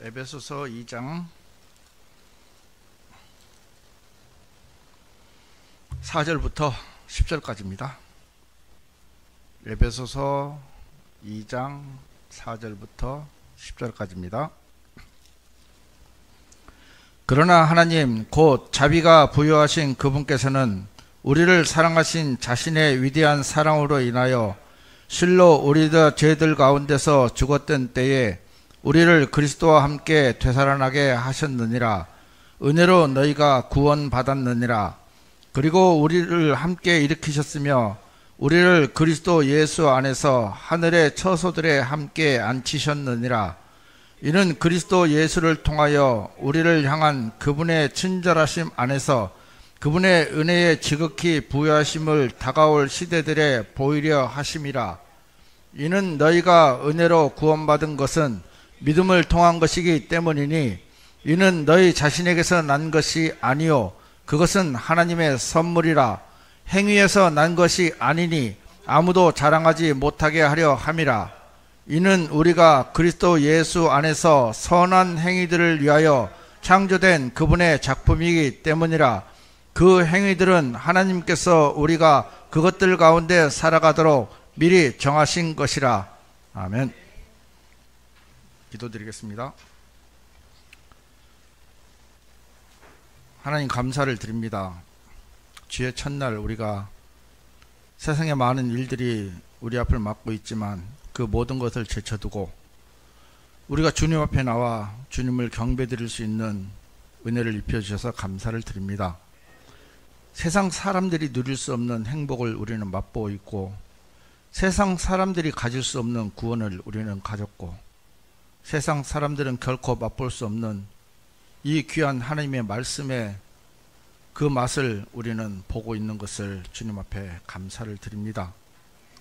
에베소서 2장 4절부터 10절까지입니다. 에베소서 2장 4절부터 10절까지입니다. 그러나 하나님 곧 자비가 부요하신 그분께서는 우리를 사랑하신 자신의 위대한 사랑으로 인하여 실로 우리의 죄들 가운데서 죽었던 때에 우리를 그리스도와 함께 되살아나게 하셨느니라. 은혜로 너희가 구원받았느니라. 그리고 우리를 함께 일으키셨으며 우리를 그리스도 예수 안에서 하늘의 처소들에 함께 앉히셨느니라. 이는 그리스도 예수를 통하여 우리를 향한 그분의 친절하심 안에서 그분의 은혜의 지극히 부여하심을 다가올 시대들에 보이려 하심이라. 이는 너희가 은혜로 구원받은 것은 믿음을 통한 것이기 때문이니 이는 너희 자신에게서 난 것이 아니요 그것은 하나님의 선물이라. 행위에서 난 것이 아니니 아무도 자랑하지 못하게 하려 함이라. 이는 우리가 그리스도 예수 안에서 선한 행위들을 위하여 창조된 그분의 작품이기 때문이라. 그 행위들은 하나님께서 우리가 그것들 가운데 살아가도록 미리 정하신 것이라. 아멘. 기도드리겠습니다. 하나님 감사를 드립니다. 주의 첫날 우리가 세상에 많은 일들이 우리 앞을 막고 있지만 그 모든 것을 제쳐두고 우리가 주님 앞에 나와 주님을 경배드릴 수 있는 은혜를 입혀주셔서 감사를 드립니다. 세상 사람들이 누릴 수 없는 행복을 우리는 맛보고 있고 세상 사람들이 가질 수 없는 구원을 우리는 가졌고 세상 사람들은 결코 맛볼 수 없는 이 귀한 하나님의 말씀의 그 맛을 우리는 보고 있는 것을 주님 앞에 감사를 드립니다.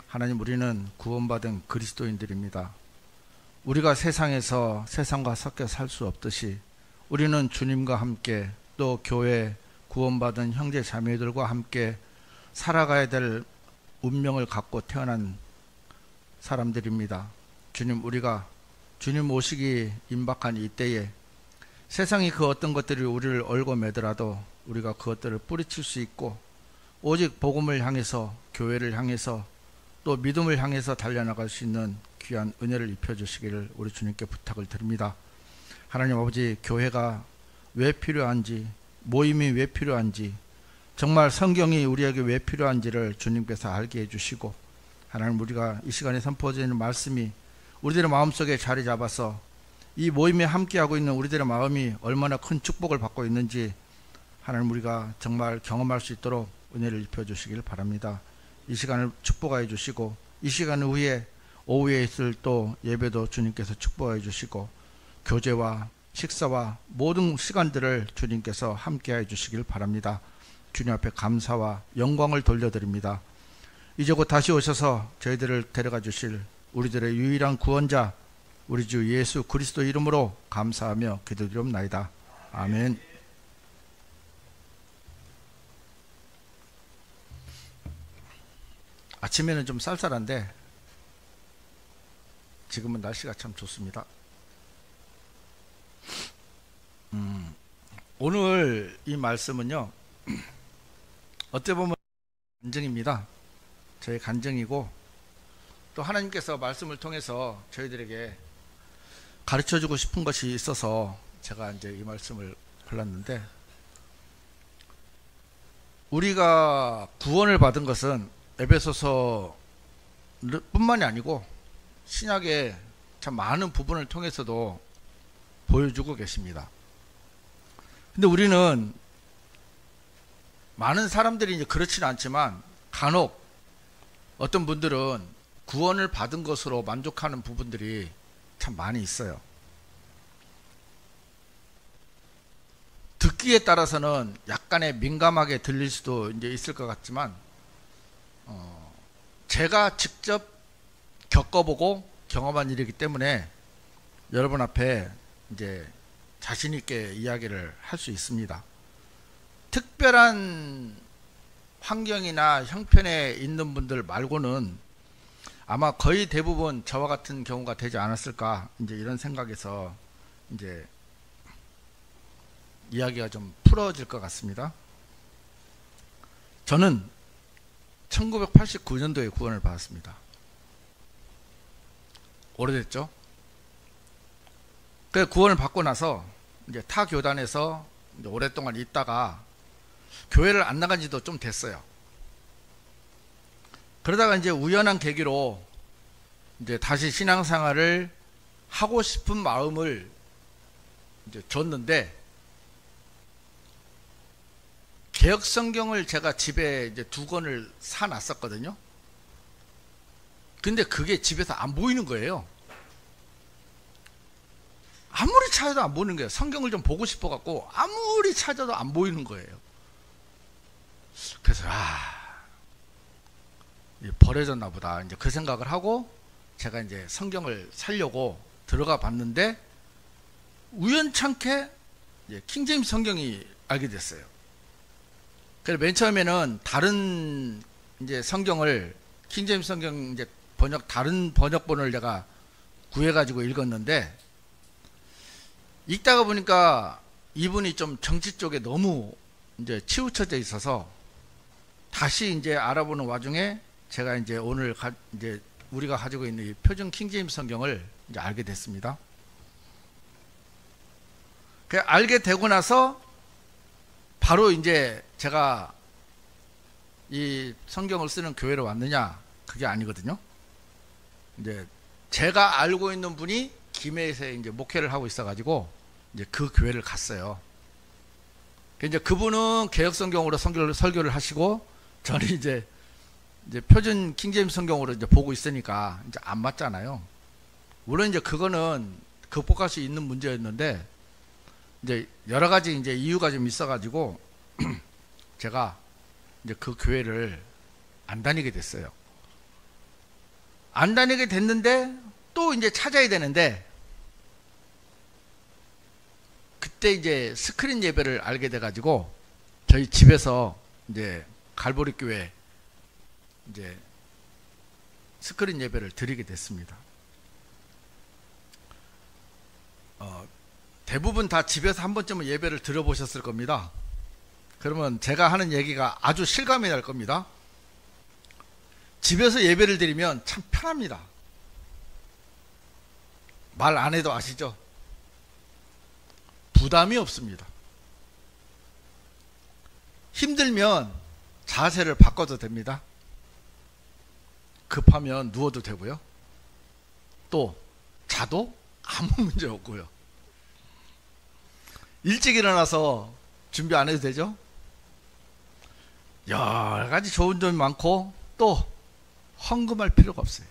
하나님, 우리는 구원받은 그리스도인들입니다. 우리가 세상에서 세상과 섞여 살 수 없듯이 우리는 주님과 함께 또 교회 구원받은 형제 자매들과 함께 살아가야 될 운명을 갖고 태어난 사람들입니다. 주님, 우리가 주님 오시기 임박한 이때에 세상이 그 어떤 것들이 우리를 얽어매더라도 우리가 그것들을 뿌리칠 수 있고 오직 복음을 향해서 교회를 향해서 또 믿음을 향해서 달려나갈 수 있는 귀한 은혜를 입혀주시기를 우리 주님께 부탁을 드립니다. 하나님 아버지, 교회가 왜 필요한지, 모임이 왜 필요한지, 정말 성경이 우리에게 왜 필요한지를 주님께서 알게 해주시고 하나님, 우리가 이 시간에 선포되는 말씀이 우리들의 마음속에 자리 잡아서 이 모임에 함께하고 있는 우리들의 마음이 얼마나 큰 축복을 받고 있는지 하나님, 우리가 정말 경험할 수 있도록 은혜를 입혀주시길 바랍니다. 이 시간을 축복하여 주시고 이 시간 후에 오후에 있을 또 예배도 주님께서 축복하여 주시고 교제와 식사와 모든 시간들을 주님께서 함께하여 주시길 바랍니다. 주님 앞에 감사와 영광을 돌려드립니다. 이제 곧 다시 오셔서 저희들을 데려가 주실 우리들의 유일한 구원자 우리 주 예수 그리스도 이름으로 감사하며 기도드리옵나이다. 아멘. 아침에는 좀 쌀쌀한데 지금은 날씨가 참 좋습니다. 오늘 이 말씀은요, 어떻게 보면 간증입니다. 저의 간증이고 또 하나님께서 말씀을 통해서 저희들에게 가르쳐주고 싶은 것이 있어서 제가 이제 이 말씀을 골랐는데, 우리가 구원을 받은 것은 에베소서 뿐만이 아니고 신약의 참 많은 부분을 통해서도 보여주고 계십니다. 근데 우리는 많은 사람들이 이제 그렇지는 않지만 간혹 어떤 분들은 구원을 받은 것으로 만족하는 부분들이 참 많이 있어요. 듣기에 따라서는 약간의 민감하게 들릴 수도 이제 있을 것 같지만, 제가 직접 겪어보고 경험한 일이기 때문에 여러분 앞에 이제 자신 있게 이야기를 할 수 있습니다. 특별한 환경이나 형편에 있는 분들 말고는 아마 거의 대부분 저와 같은 경우가 되지 않았을까, 이제 이런 생각에서 이제 이야기가 좀 풀어질 것 같습니다. 저는 1989년도에 구원을 받았습니다. 오래됐죠? 그 구원을 받고 나서 이제 타 교단에서 이제 오랫동안 있다가 교회를 안 나간 지도 좀 됐어요. 그러다가 이제 우연한 계기로 이제 다시 신앙생활을 하고 싶은 마음을 이제 줬는데, 개역 성경을 제가 집에 이제 2권을 사놨었거든요. 근데 그게 집에서 안 보이는 거예요. 아무리 찾아도 안 보이는 거예요. 성경을 좀 보고 싶어 갖고 아무리 찾아도 안 보이는 거예요. 그래서 버려졌나 보다, 이제 그 생각을 하고 제가 이제 성경을 사려고 들어가 봤는데, 우연찮게 이제 킹제임스 성경이 알게 됐어요. 그래서 맨 처음에는 다른 이제 성경을, 킹제임스 성경 이제 다른 번역본을 내가 구해가지고 읽었는데, 읽다가 보니까 이분이 좀 정치 쪽에 너무 이제 치우쳐져 있어서 다시 이제 알아보는 와중에 제가 이제 오늘 이제 우리가 가지고 있는 이 표준 킹제임스 성경을 이제 알게 됐습니다. 그 알게 되고 나서 바로 이제 제가 이 성경을 쓰는 교회로 왔느냐, 그게 아니거든요. 이제 제가 알고 있는 분이 김해에서 이제 목회를 하고 있어가지고 이제 그 교회를 갔어요. 이제 그분은 개역 성경으로 설교를 하시고, 저는 이제 표준 킹제임스 성경으로 이제 보고 있으니까 이제 안 맞잖아요. 물론 이제 그거는 극복할 수 있는 문제였는데, 이제 여러 가지 이제 이유가 좀 있어가지고 제가 이제 그 교회를 안 다니게 됐어요. 안 다니게 됐는데 또 이제 찾아야 되는데, 그때 이제 스크린 예배를 알게 돼가지고 저희 집에서 이제 갈보리 교회 이제 스크린 예배를 드리게 됐습니다. 대부분 다 집에서 한 번쯤은 예배를 들어보셨을 겁니다. 그러면 제가 하는 얘기가 아주 실감이 날 겁니다. 집에서 예배를 드리면 참 편합니다. 말 안 해도 아시죠? 부담이 없습니다. 힘들면 자세를 바꿔도 됩니다. 급하면 누워도 되고요. 또 자도 아무 문제 없고요. 일찍 일어나서 준비 안 해도 되죠? 여러 가지 좋은 점이 많고, 또 헌금할 필요가 없어요.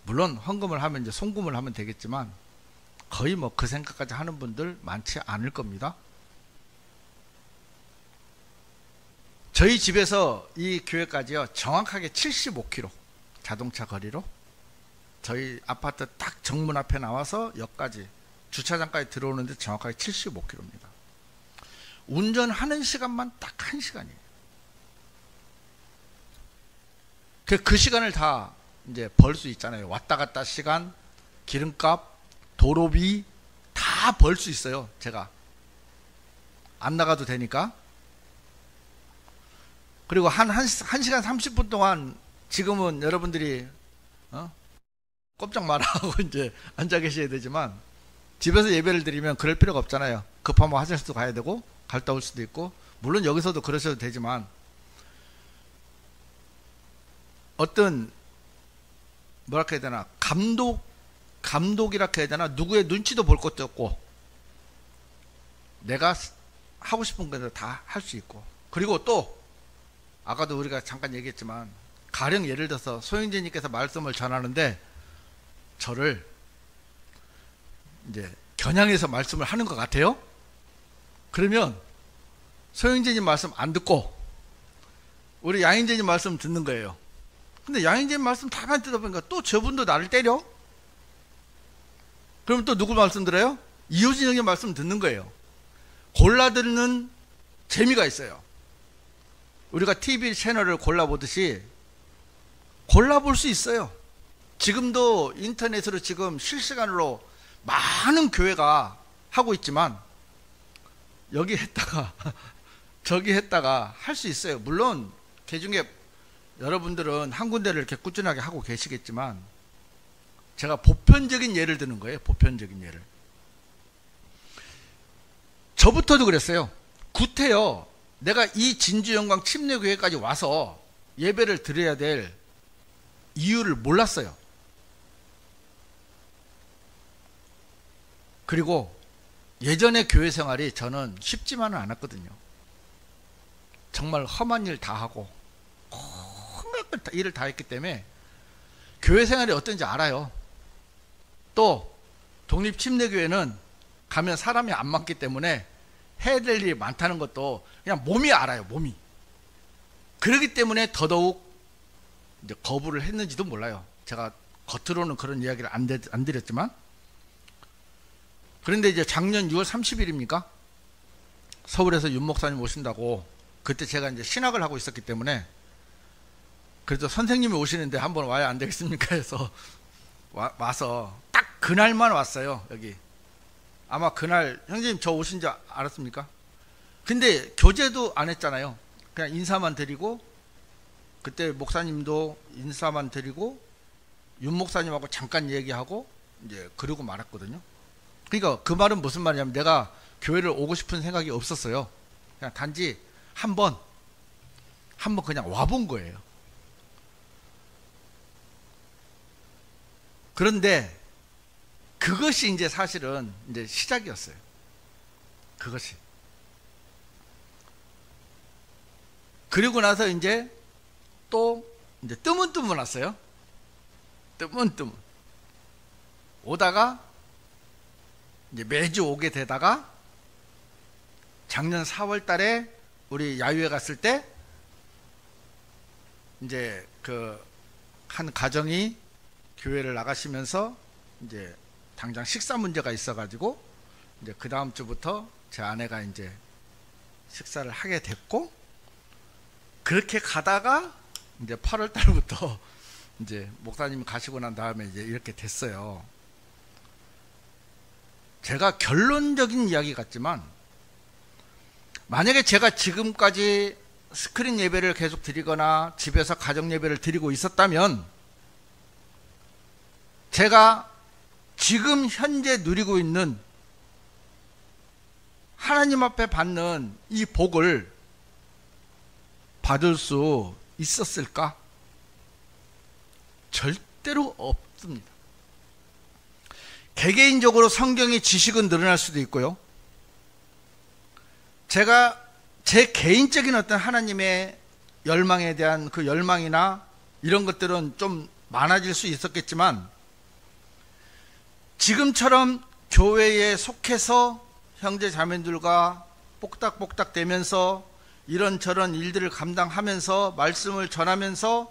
물론 헌금을 하면 이제 송금을 하면 되겠지만, 거의 뭐 그 생각까지 하는 분들 많지 않을 겁니다. 저희 집에서 이 교회까지요, 정확하게 75km 자동차 거리로, 저희 아파트 딱 정문 앞에 나와서 역까지 주차장까지 들어오는데 정확하게 75km입니다. 운전하는 시간만 딱 1시간이에요. 그 시간을 다 이제 벌 수 있잖아요. 왔다 갔다 시간, 기름값, 도로비 다 벌 수 있어요. 제가 안 나가도 되니까. 그리고 한 시간 30분 동안, 지금은 여러분들이 꼼짝 말아하고 이제 앉아 계셔야 되지만, 집에서 예배를 드리면 그럴 필요가 없잖아요. 급하면 화장실도 가야 되고 갔다 올 수도 있고, 물론 여기서도 그러셔도 되지만, 어떤 뭐랄까 해야 되나, 감독이라 해야 되나, 누구의 눈치도 볼 것도 없고, 내가 하고 싶은 것을 다 할 수 있고, 그리고 또 아까도 우리가 잠깐 얘기했지만, 가령 예를 들어서 소영재님께서 말씀을 전하는데 저를 이제 겨냥해서 말씀을 하는 것 같아요. 그러면 소영재님 말씀 안 듣고 우리 양인재님 말씀 듣는 거예요. 근데 양인재님 말씀 다만 듣다 보니까 또 저분도 나를 때려? 그럼 또 누구 말씀 들어요? 이효진 형의 말씀 듣는 거예요. 골라 듣는 재미가 있어요. 우리가 TV 채널을 골라보듯이 골라볼 수 있어요. 지금도 인터넷으로 지금 실시간으로 많은 교회가 하고 있지만 여기 했다가 저기 했다가 할 수 있어요. 물론 개중에 여러분들은 한 군데를 이렇게 꾸준하게 하고 계시겠지만 제가 보편적인 예를 드는 거예요. 보편적인 예를. 저부터도 그랬어요. 구태여 내가 이 진주영광 침례교회까지 와서 예배를 드려야 될 이유를 몰랐어요. 그리고 예전의 교회 생활이 저는 쉽지만은 않았거든요. 정말 험한 일 다 하고 온갖 일을 다 했기 때문에 교회 생활이 어떤지 알아요. 또 독립침례교회는 가면 사람이 안 많기 때문에 해야 될 일이 많다는 것도 그냥 몸이 알아요. 몸이. 그렇기 때문에 더더욱 이제 거부를 했는지도 몰라요. 제가 겉으로는 그런 이야기를 안 드렸지만. 그런데 이제 작년 6월 30일입니까? 서울에서 윤 목사님 오신다고, 그때 제가 이제 신학을 하고 있었기 때문에 그래도 선생님이 오시는데 한번 와야 안 되겠습니까 해서 와서 딱 그날만 왔어요. 여기 아마 그날 형제님 저 오신 줄 알았습니까? 근데 교제도 안 했잖아요. 그냥 인사만 드리고, 그때 목사님도 인사만 드리고 윤 목사님하고 잠깐 얘기하고 이제 그러고 말았거든요. 그러니까 그 말은 무슨 말이냐면 내가 교회를 오고 싶은 생각이 없었어요. 그냥 단지 한번 그냥 와본 거예요. 그런데 그것이 이제 사실은 이제 시작이었어요. 그것이. 그리고 나서 이제 또 이제 뜨문뜨문 왔어요. 뜨문뜨문 오다가 이제 매주 오게 되다가 작년 4월 달에 우리 야유회 갔을 때 이제 그 한 가정이 교회를 나가시면서 이제 당장 식사 문제가 있어가지고 이제 그 다음 주부터 제 아내가 이제 식사를 하게 됐고, 그렇게 가다가 이제 8월 달부터 이제 목사님이 가시고 난 다음에 이제 이렇게 됐어요. 제가 결론적인 이야기 같지만 만약에 제가 지금까지 스크린 예배를 계속 드리거나 집에서 가정 예배를 드리고 있었다면 제가 지금 현재 누리고 있는 하나님 앞에 받는 이 복을 받을 수 있었을까? 절대로 없습니다. 개개인적으로 성경의 지식은 늘어날 수도 있고요. 제가 제 개인적인 어떤 하나님의 열망에 대한 그 열망이나 이런 것들은 좀 많아질 수 있었겠지만, 지금처럼 교회에 속해서 형제 자매들과 뽁닥뽁닥 대면서 이런저런 일들을 감당하면서 말씀을 전하면서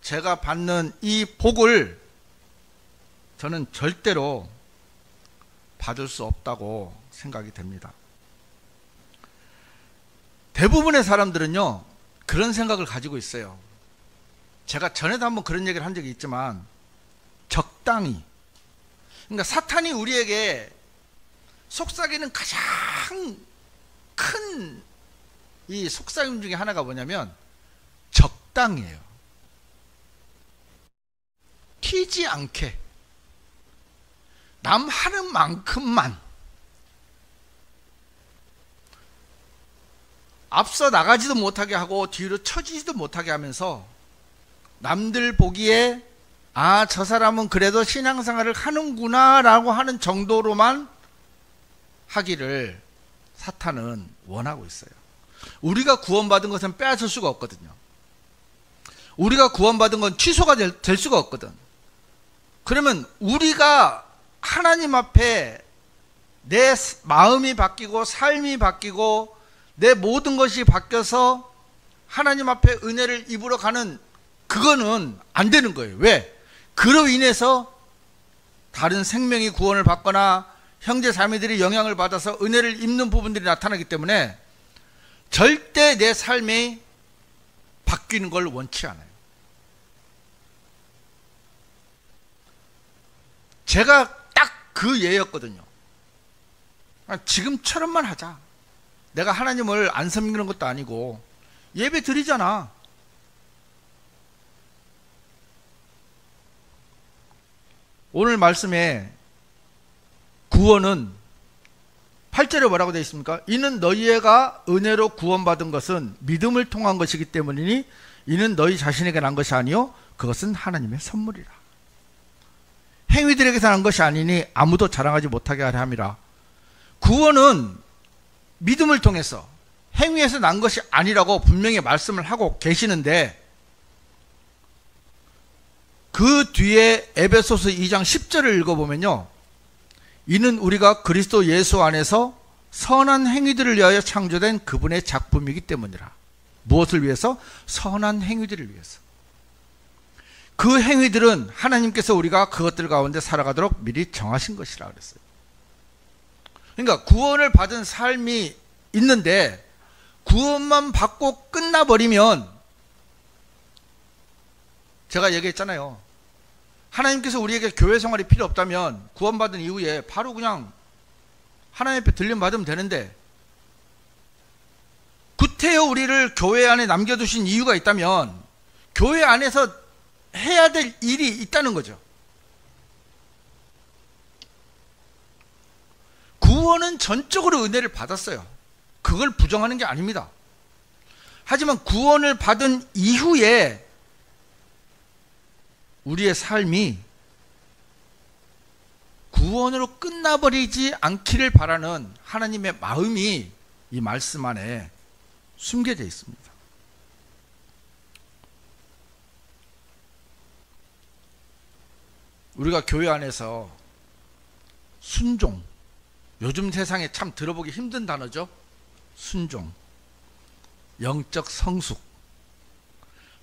제가 받는 이 복을 저는 절대로 받을 수 없다고 생각이 됩니다. 대부분의 사람들은요, 그런 생각을 가지고 있어요. 제가 전에도 한번 그런 얘기를 한 적이 있지만, 적당히. 그러니까 사탄이 우리에게 속삭이는 가장 큰 이 속삭임 중에 하나가 뭐냐면 적당이에요. 튀지 않게 남 하는 만큼만, 앞서 나가지도 못하게 하고 뒤로 처지지도 못하게 하면서 남들 보기에 아, 저 사람은 그래도 신앙생활을 하는구나 라고 하는 정도로만 하기를 사탄은 원하고 있어요. 우리가 구원받은 것은 빼앗을 수가 없거든요. 우리가 구원받은 건 취소가 될 수가 없거든. 그러면 우리가 하나님 앞에 내 마음이 바뀌고 삶이 바뀌고 내 모든 것이 바뀌어서 하나님 앞에 은혜를 입으러 가는, 그거는 안 되는 거예요. 왜? 그로 인해서 다른 생명이 구원을 받거나 형제 자매들이 영향을 받아서 은혜를 입는 부분들이 나타나기 때문에 절대 내 삶이 바뀌는 걸 원치 않아요. 제가 딱 그 예였거든요. 지금처럼만 하자. 내가 하나님을 안 섬기는 것도 아니고 예배 드리잖아. 오늘 말씀에 구원은 8절에 뭐라고 되어 있습니까? 이는 너희가 은혜로 구원받은 것은 믿음을 통한 것이기 때문이니 이는 너희 자신에게 난 것이 아니요 그것은 하나님의 선물이라. 행위들에게서 난 것이 아니니 아무도 자랑하지 못하게 하려 함이라. 구원은 믿음을 통해서 행위에서 난 것이 아니라고 분명히 말씀을 하고 계시는데, 그 뒤에 에베소서 2장 10절을 읽어보면요, 이는 우리가 그리스도 예수 안에서 선한 행위들을 위하여 창조된 그분의 작품이기 때문이라. 무엇을 위해서? 선한 행위들을 위해서. 그 행위들은 하나님께서 우리가 그것들 가운데 살아가도록 미리 정하신 것이라 그랬어요. 그러니까 구원을 받은 삶이 있는데 구원만 받고 끝나버리면, 제가 얘기했잖아요. 하나님께서 우리에게 교회 생활이 필요 없다면 구원받은 이후에 바로 그냥 하나님 앞에 들림 받으면 되는데, 구태여 우리를 교회 안에 남겨두신 이유가 있다면 교회 안에서 해야 될 일이 있다는 거죠. 구원은 전적으로 은혜를 받았어요. 그걸 부정하는 게 아닙니다. 하지만 구원을 받은 이후에 우리의 삶이 구원으로 끝나버리지 않기를 바라는 하나님의 마음이 이 말씀 안에 숨겨져 있습니다. 우리가 교회 안에서 순종, 요즘 세상에 참 들어보기 힘든 단어죠. 순종, 영적 성숙,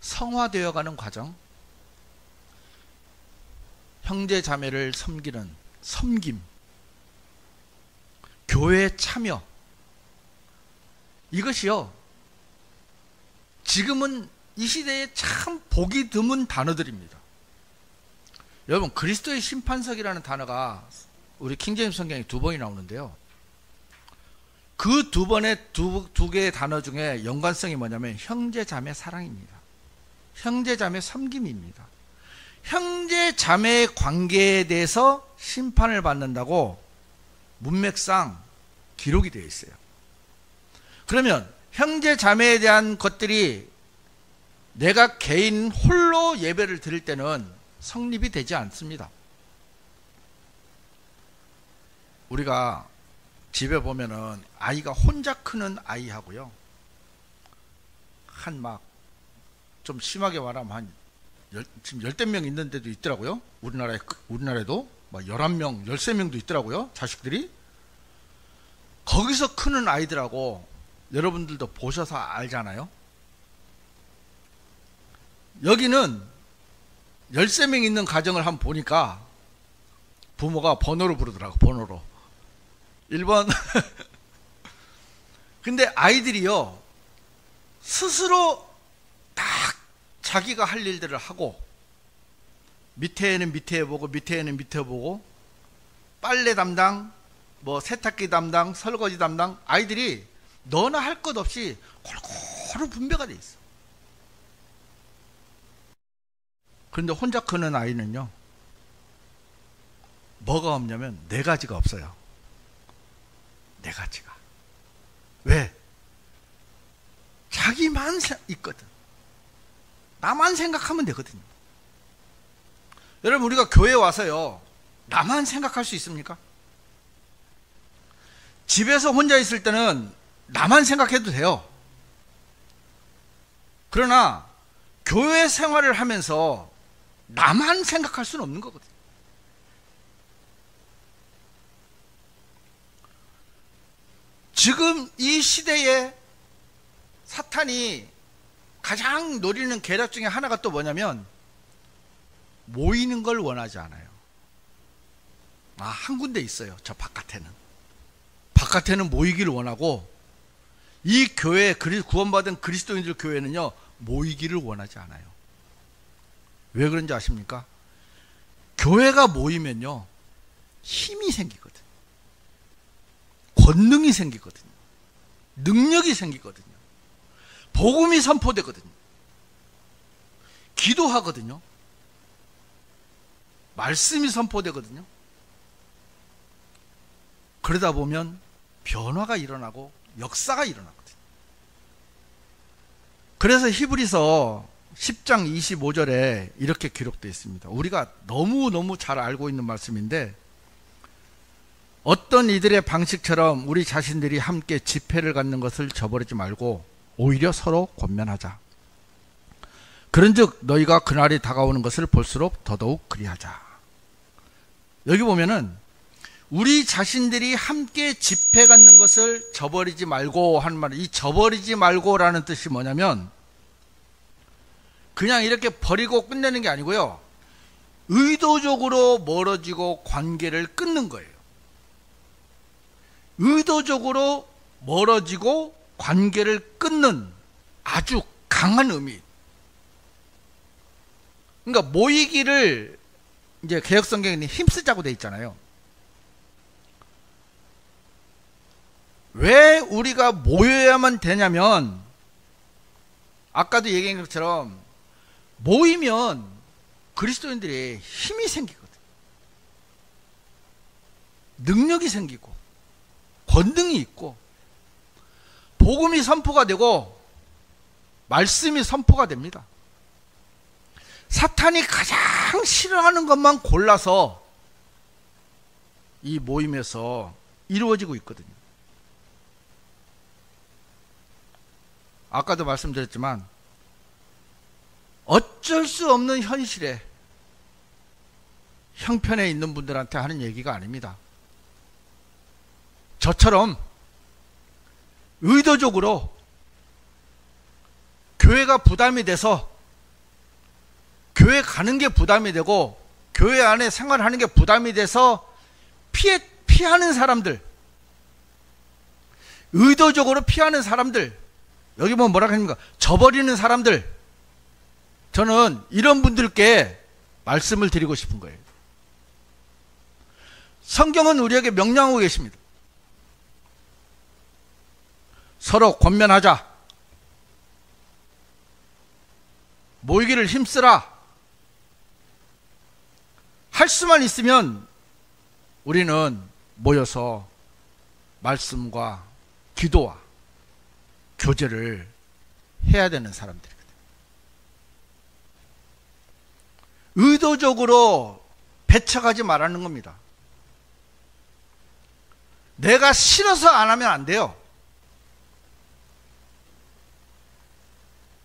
성화되어가는 과정, 형제 자매를 섬기는 섬김, 교회 참여, 이것이요, 지금은 이 시대에 참 보기 드문 단어들입니다. 여러분, 그리스도의 심판석이라는 단어가 우리 킹제임스 성경에 2번이 나오는데요, 그 두 개의 단어 중에 연관성이 뭐냐면 형제 자매 사랑입니다. 형제 자매 섬김입니다. 형제 자매의 관계에 대해서 심판을 받는다고 문맥상 기록이 되어 있어요. 그러면 형제 자매에 대한 것들이 내가 개인 홀로 예배를 드릴 때는 성립이 되지 않습니다. 우리가 집에 보면은 아이가 혼자 크는 아이하고요, 한 막 좀 심하게 말하면 지금 10명 있는 데도 있더라고요. 우리나라에도 막 11명, 13명도 있더라고요, 자식들이. 거기서 크는 아이들하고 여러분들도 보셔서 알잖아요. 여기는 13명 있는 가정을 한번 보니까 부모가 번호로 부르더라고, 번호로. 1번. 근데 아이들이요, 스스로 딱 자기가 할 일들을 하고, 밑에는 밑에 보고, 밑에는 밑에 보고, 빨래 담당, 뭐 세탁기 담당, 설거지 담당, 아이들이 너나 할 것 없이 골고루 분배가 돼 있어. 그런데 혼자 크는 아이는요, 뭐가 없냐면 4가지가 없어요. 4가지가. 왜? 자기만 있거든. 나만 생각하면 되거든요. 여러분, 우리가 교회에 와서요, 나만 생각할 수 있습니까? 집에서 혼자 있을 때는 나만 생각해도 돼요. 그러나 교회 생활을 하면서 나만 생각할 수는 없는 거거든요. 지금 이 시대에 사탄이 가장 노리는 계략 중에 하나가 또 뭐냐면, 모이는 걸 원하지 않아요. 한 군데 있어요, 저 바깥에는 모이기를 원하고, 이 교회, 구원받은 그리스도인들 교회는요, 모이기를 원하지 않아요. 왜 그런지 아십니까? 교회가 모이면요, 힘이 생기거든. 권능이 생기거든요. 능력이 생기거든요. 복음이 선포되거든요. 기도하거든요. 말씀이 선포되거든요. 그러다 보면 변화가 일어나고 역사가 일어나거든요. 그래서 히브리서 10장 25절에 이렇게 기록되어 있습니다. 우리가 너무너무 잘 알고 있는 말씀인데, 어떤 이들의 방식처럼 우리 자신들이 함께 집회를 갖는 것을 저버리지 말고 오히려 서로 권면하자. 그런즉 너희가 그날이 다가오는 것을 볼수록 더더욱 그리하자. 여기 보면은 우리 자신들이 함께 집회 갖는 것을 저버리지 말고 하는 말, 이 저버리지 말고라는 뜻이 뭐냐면 그냥 이렇게 버리고 끝내는 게 아니고요, 의도적으로 멀어지고 관계를 끊는 거예요. 의도적으로 멀어지고 관계를 끊는 아주 강한 의미. 그러니까 모이기를 이제 개혁성경에 힘쓰자고 돼 있잖아요. 왜 우리가 모여야만 되냐면, 아까도 얘기한 것처럼 모이면 그리스도인들의 힘이 생기거든. 능력이 생기고 권능이 있고 복음이 선포가 되고 말씀이 선포가 됩니다. 사탄이 가장 싫어하는 것만 골라서 이 모임에서 이루어지고 있거든요. 아까도 말씀드렸지만 어쩔 수 없는 현실에 형편에 있는 분들한테 하는 얘기가 아닙니다. 저처럼 의도적으로 교회가 부담이 돼서 교회 가는 게 부담이 되고 교회 안에 생활하는 게 부담이 돼서 피하는 사람들, 의도적으로 피하는 사람들, 여기 보면 뭐라고 합니까? 저버리는 사람들, 저는 이런 분들께 말씀을 드리고 싶은 거예요. 성경은 우리에게 명령하고 계십니다. 서로 권면하자. 모이기를 힘쓰라. 할 수만 있으면 우리는 모여서 말씀과 기도와 교제를 해야 되는 사람들이거든요. 의도적으로 배척하지 말라는 겁니다. 내가 싫어서 안 하면 안 돼요.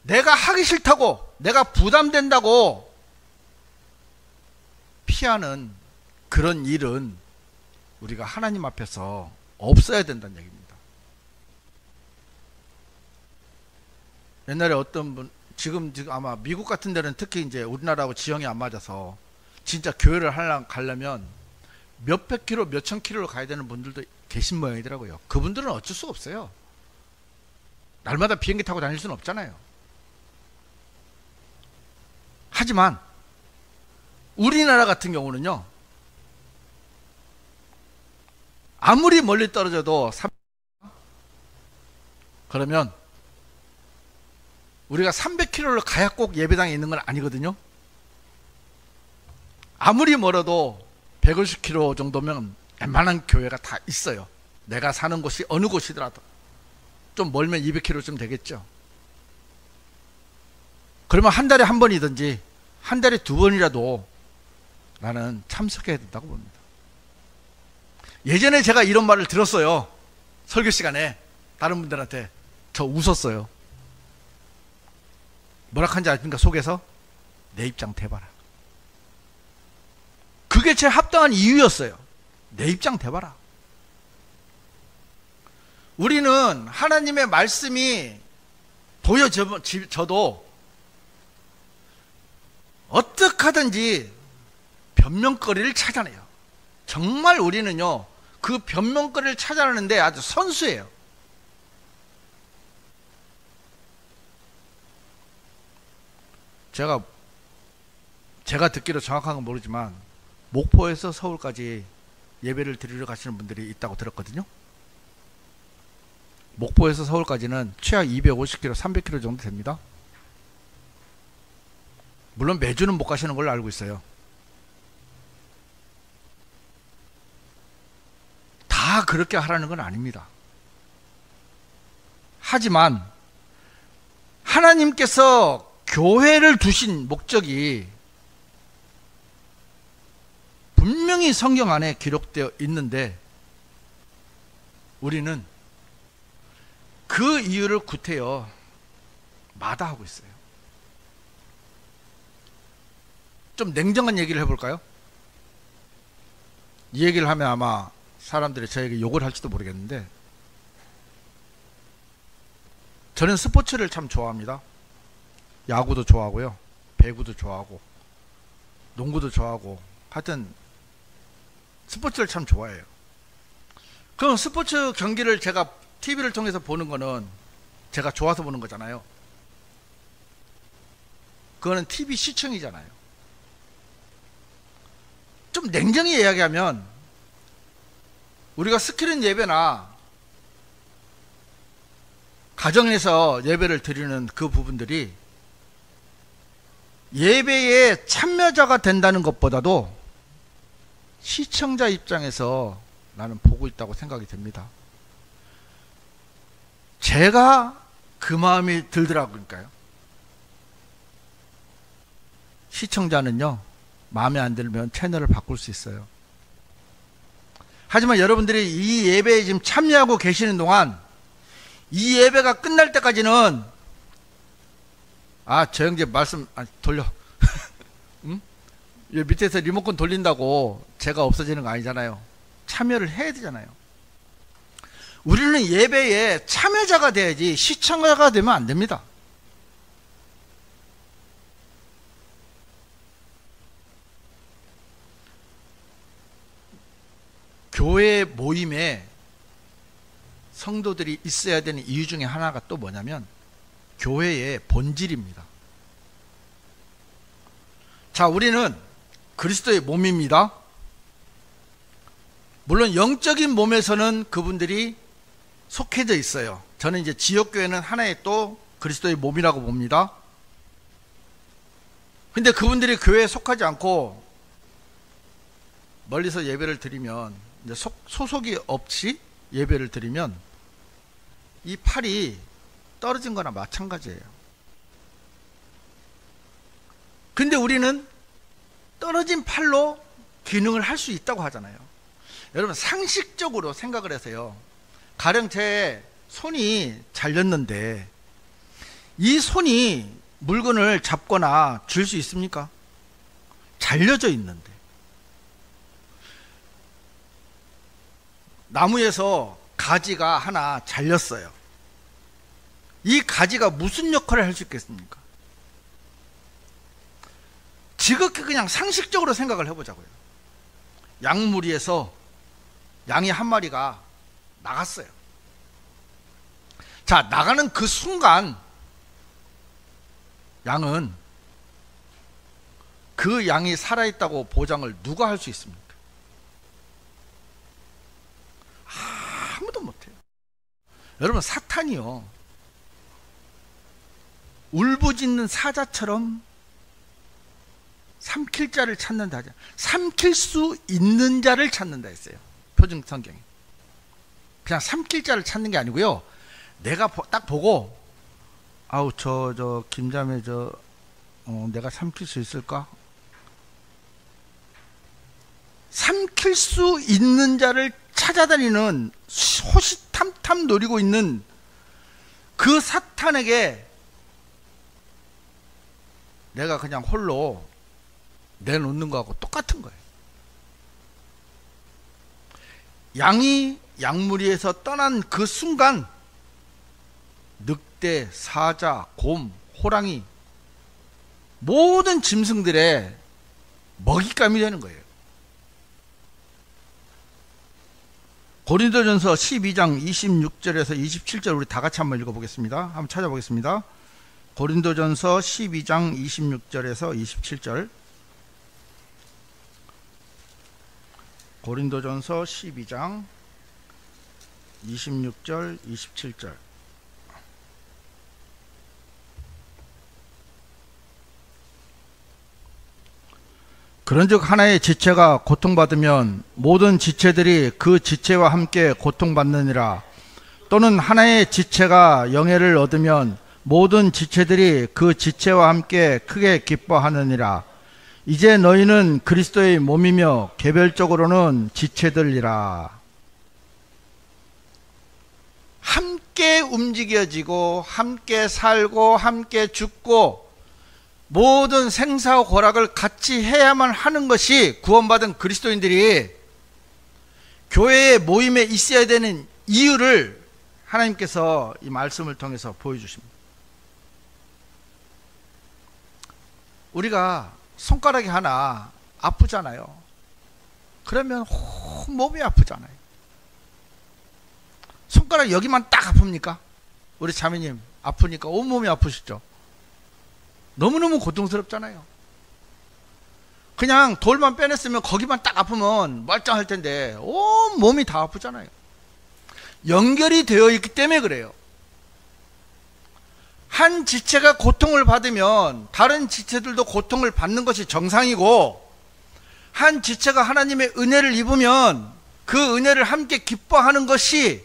내가 하기 싫다고, 내가 부담된다고 피하는 그런 일은 우리가 하나님 앞에서 없어야 된다는 얘기입니다. 옛날에 어떤 분, 지금 아마 미국 같은 데는 특히 이제 우리나라하고 지형이 안 맞아서 진짜 교회를 가려면 몇백 킬로, 몇천 킬로를 가야 되는 분들도 계신 모양이더라고요. 그분들은 어쩔 수가 없어요. 날마다 비행기 타고 다닐 수는 없잖아요. 하지만 우리나라 같은 경우는요, 아무리 멀리 떨어져도 그러면 우리가 300km를 가야 꼭 예배당에 있는 건 아니거든요. 아무리 멀어도 150km 정도면 웬만한 교회가 다 있어요. 내가 사는 곳이 어느 곳이더라도. 좀 멀면 200km쯤 되겠죠. 그러면 한 달에 한 번이든지 한 달에 두 번이라도 나는 참석해야 된다고 봅니다. 예전에 제가 이런 말을 들었어요. 설교 시간에 다른 분들한테. 저 웃었어요. 뭐라 한지 아십니까? 속에서 내 입장 대봐라. 그게 제 합당한 이유였어요. 내 입장 대봐라. 우리는 하나님의 말씀이 보여져도 어떻게 하든지 변명거리를 찾아내요. 정말 우리는요, 그 변명거리를 찾아내는데 아주 선수예요. 제가 듣기로 정확한 건 모르지만 목포에서 서울까지 예배를 드리러 가시는 분들이 있다고 들었거든요. 목포에서 서울까지는 최하 250km, 300km 정도 됩니다. 물론 매주는 못 가시는 걸로 알고 있어요. 다 그렇게 하라는 건 아닙니다. 하지만 하나님께서 교회를 두신 목적이 분명히 성경 안에 기록되어 있는데 우리는 그 이유를 구태여 마다하고 있어요. 좀 냉정한 얘기를 해볼까요? 이 얘기를 하면 아마 사람들이 저에게 욕을 할지도 모르겠는데 저는 스포츠를 참 좋아합니다. 야구도 좋아하고요, 배구도 좋아하고, 농구도 좋아하고, 하여튼 스포츠를 참 좋아해요. 그럼 스포츠 경기를 제가 TV를 통해서 보는 거는 제가 좋아서 보는 거잖아요. 그거는 TV 시청이잖아요. 좀 냉정히 이야기하면 우리가 스크린 예배나 가정에서 예배를 드리는 그 부분들이 예배에 참여자가 된다는 것보다도 시청자 입장에서 나는 보고 있다고 생각이 됩니다. 제가 그 마음이 들더라고요. 시청자는요, 마음에 안 들면 채널을 바꿀 수 있어요. 하지만 여러분들이 이 예배에 지금 참여하고 계시는 동안 이 예배가 끝날 때까지는 저 형제 말씀 돌려 응? 밑에서 리모컨 돌린다고 제가 없어지는 거 아니잖아요. 참여를 해야 되잖아요. 우리는 예배에 참여자가 돼야지 시청자가 되면 안 됩니다. 교회 모임에 성도들이 있어야 되는 이유 중에 하나가 또 뭐냐면 교회의 본질입니다. 자, 우리는 그리스도의 몸입니다. 물론 영적인 몸에서는 그분들이 속해져 있어요. 저는 이제 지역교회는 하나의 또 그리스도의 몸이라고 봅니다. 근데 그분들이 교회에 속하지 않고 멀리서 예배를 드리면, 이제 소속이 없이 예배를 드리면 이 팔이 떨어진 거나 마찬가지예요. 근데 우리는 떨어진 팔로 기능을 할 수 있다고 하잖아요. 여러분, 상식적으로 생각을 해서요, 가령 제 손이 잘렸는데 이 손이 물건을 잡거나 쥘 수 있습니까? 잘려져 있는데. 나무에서 가지가 하나 잘렸어요. 이 가지가 무슨 역할을 할 수 있겠습니까? 지극히 그냥 상식적으로 생각을 해보자고요. 양무리에서 양이 한 마리가 나갔어요. 자, 나가는 그 순간 양은, 그 양이 살아있다고 보장을 누가 할 수 있습니까? 아무도 못해요. 여러분, 사탄이요, 울부짖는 사자처럼 삼킬 자를 찾는다 하죠. 삼킬 수 있는 자를 찾는다 했어요, 표준 성경에. 그냥 삼킬 자를 찾는 게 아니고요, 내가 딱 보고 김자매 내가 삼킬 수 있을까? 삼킬 수 있는 자를 찾아다니는, 호시탐탐 노리고 있는 그 사탄에게 내가 그냥 홀로 내놓는 거하고 똑같은 거예요. 양이 양무리에서 떠난 그 순간 늑대, 사자, 곰, 호랑이, 모든 짐승들의 먹잇감이 되는 거예요. 고린도전서 12장 26절에서 27절 우리 다 같이 한번 읽어보겠습니다. 한번 찾아보겠습니다. 고린도전서 12장 26절에서 27절. 고린도전서 12장 26절, 27절. 그런즉 하나의 지체가 고통받으면 모든 지체들이 그 지체와 함께 고통받느니라. 또는 하나의 지체가 영예를 얻으면 모든 지체들이 그 지체와 함께 크게 기뻐하느니라. 이제 너희는 그리스도의 몸이며 개별적으로는 지체들이라. 함께 움직여지고 함께 살고 함께 죽고 모든 생사와 고락을 같이 해야만 하는 것이 구원받은 그리스도인들이 교회의 모임에 있어야 되는 이유를 하나님께서 이 말씀을 통해서 보여주십니다. 우리가 손가락이 하나 아프잖아요. 그러면 온 몸이 아프잖아요. 손가락 여기만 딱 아픕니까? 우리 자매님 아프니까 온몸이 아프시죠? 너무너무 고통스럽잖아요. 그냥 돌만 빼냈으면 거기만 딱 아프면 멀쩡할 텐데 온 몸이 다 아프잖아요. 연결이 되어 있기 때문에 그래요. 한 지체가 고통을 받으면 다른 지체들도 고통을 받는 것이 정상이고, 한 지체가 하나님의 은혜를 입으면 그 은혜를 함께 기뻐하는 것이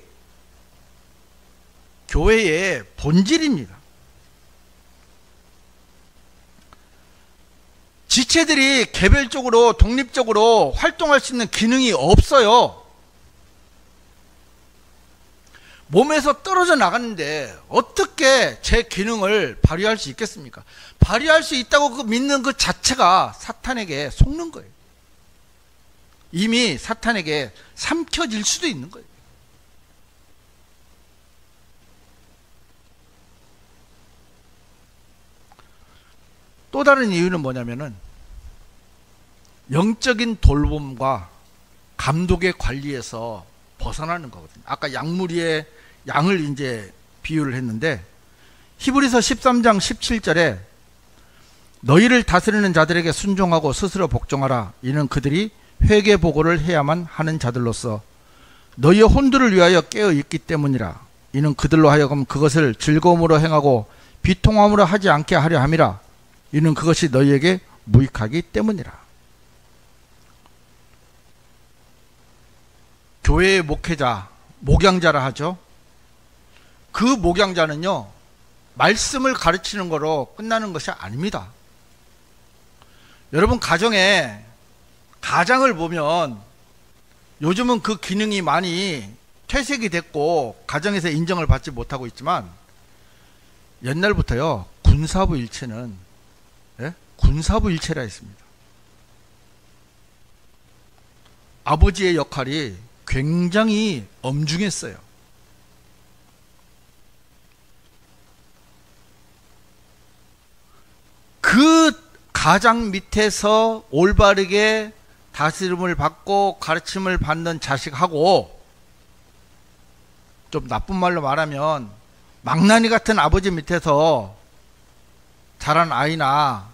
교회의 본질입니다. 지체들이 개별적으로 독립적으로 활동할 수 있는 기능이 없어요. 몸에서 떨어져 나갔는데 어떻게 제 기능을 발휘할 수 있겠습니까? 발휘할 수 있다고 믿는 그 자체가 사탄에게 속는 거예요. 이미 사탄에게 삼켜질 수도 있는 거예요. 또 다른 이유는 뭐냐면은 영적인 돌봄과 감독의 관리에서 벗어나는 거거든요. 아까 양무리의 양을 이제 비유를 했는데, 히브리서 13장 17절에 너희를 다스리는 자들에게 순종하고 스스로 복종하라. 이는 그들이 회개 보고를 해야만 하는 자들로서 너희의 혼들을 위하여 깨어 있기 때문이라. 이는 그들로 하여금 그것을 즐거움으로 행하고 비통함으로 하지 않게 하려 함이라. 이는 그것이 너희에게 무익하기 때문이라. 교회의 목회자, 목양자라 하죠. 그 목양자는요, 말씀을 가르치는 거로 끝나는 것이 아닙니다. 여러분 가정에 가장을 보면 요즘은 그 기능이 많이 퇴색이 됐고 가정에서 인정을 받지 못하고 있지만, 옛날부터요 군사부 일체는 군사부 일체라 했습니다. 아버지의 역할이 굉장히 엄중했어요. 그 가장 밑에서 올바르게 다스림을 받고 가르침을 받는 자식하고, 좀 나쁜 말로 말하면 망나니 같은 아버지 밑에서 자란 아이나